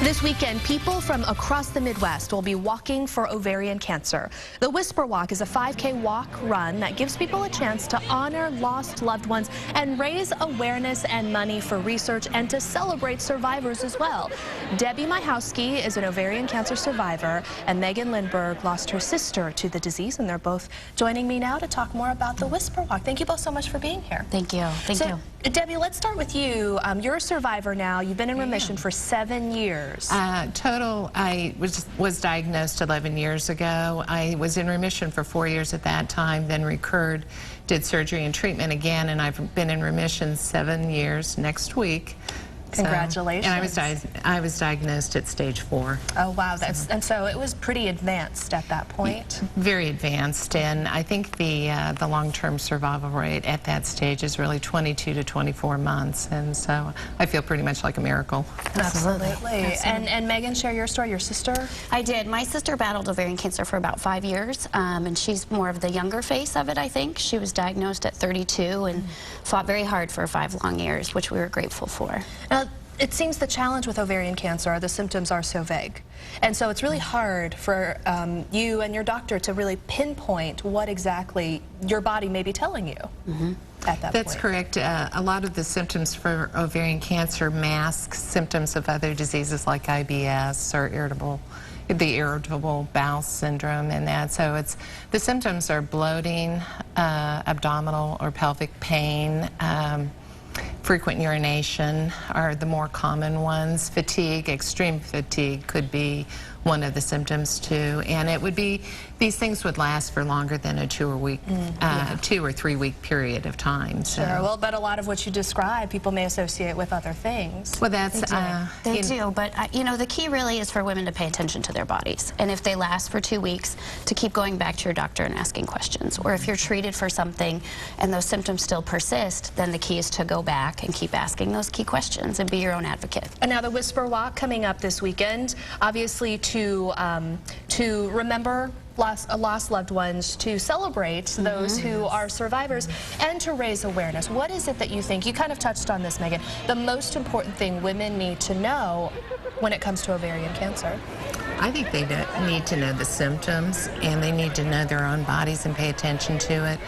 This weekend, people from across the Midwest will be walking for ovarian cancer. The Whisper Walk is a 5K walk-run that gives people a chance to honor lost loved ones and raise awareness and money for research and to celebrate survivors as well. Debbie Myhowski is an ovarian cancer survivor, and Megan Lindberg lost her sister to the disease, and they're both joining me now to talk more about the Whisper Walk. Thank you both so much for being here. Thank you. Thank you. Debbie, let's start with you. You're a survivor now. You've been in remission for 7 years. Total, I was diagnosed 11 years ago. I was in remission for 4 years at that time, then recurred, did surgery and treatment again, and I've been in remission 7 years next week. Congratulations. And I was diagnosed at stage 4. Oh, wow. And so it was pretty advanced at that point. Very advanced, and I think the long-term survival rate at that stage is really 22 to 24 months, and so I feel pretty much like a miracle. Absolutely. And Megan, share your story, your sister? I did. My sister battled ovarian cancer for about 5 years, and she's more of the younger face of it, I think. She was diagnosed at 32 and fought very hard for 5 long years, which we were grateful for. Now, it seems the challenge with ovarian cancer, the symptoms are so vague. And so it's really hard for you and your doctor to really pinpoint what exactly your body may be telling you at that point. That's correct. A lot of the symptoms for ovarian cancer mask symptoms of other diseases like IBS or the irritable bowel syndrome and that. So the symptoms are bloating, abdominal or pelvic pain, frequent urination are the more common ones. Fatigue, extreme fatigue could be one of the symptoms too. And it would be, these things would last for longer than a 2 or 3 week period of time. So. Sure, well, but a lot of what you describe, people may associate with other things. Well, that's... They do, but you know, the key really is for women to pay attention to their bodies. And if they last for 2 weeks, to keep going back to your doctor and asking questions. Or if you're treated for something and those symptoms still persist, then the key is to go back and keep asking those key questions and be your own advocate. And now the Whisper Walk coming up this weekend, obviously to remember lost loved ones, to celebrate those who are survivors, and to raise awareness. What is it that you think, you kind of touched on this, Megan, the most important thing women need to know when it comes to ovarian cancer? I think they need to know the symptoms, and they need to know their own bodies and pay attention to it.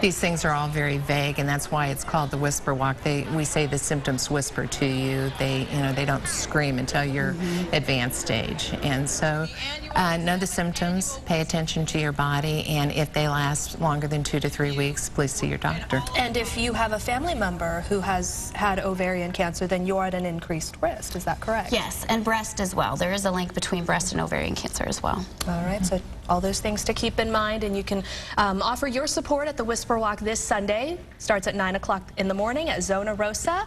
These things are all very vague, and that's why it's called the Whisper Walk. We say the symptoms whisper to you. They don't scream until you're advanced stage. And so know the symptoms, pay attention to your body, and if they last longer than 2 to 3 weeks, please see your doctor. And if you have a family member who has had ovarian cancer, then you're at an increased risk. Is that correct? Yes, and breast as well. There is a link between breast and ovarian cancer as well. All right, so all those things to keep in mind, and you can offer your support at the Whisper Walk this Sunday. Starts at 9 o'clock in the morning at Zona Rosa.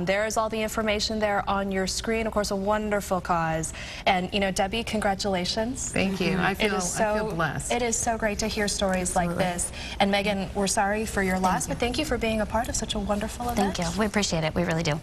There is all the information there on your screen. Of course, a wonderful cause. And, you know, Debbie, congratulations. Thank you. I feel blessed. It is so great to hear stories like this. And Megan, we're sorry for your loss, but thank you for being a part of such a wonderful event. Thank you. We appreciate it. We really do.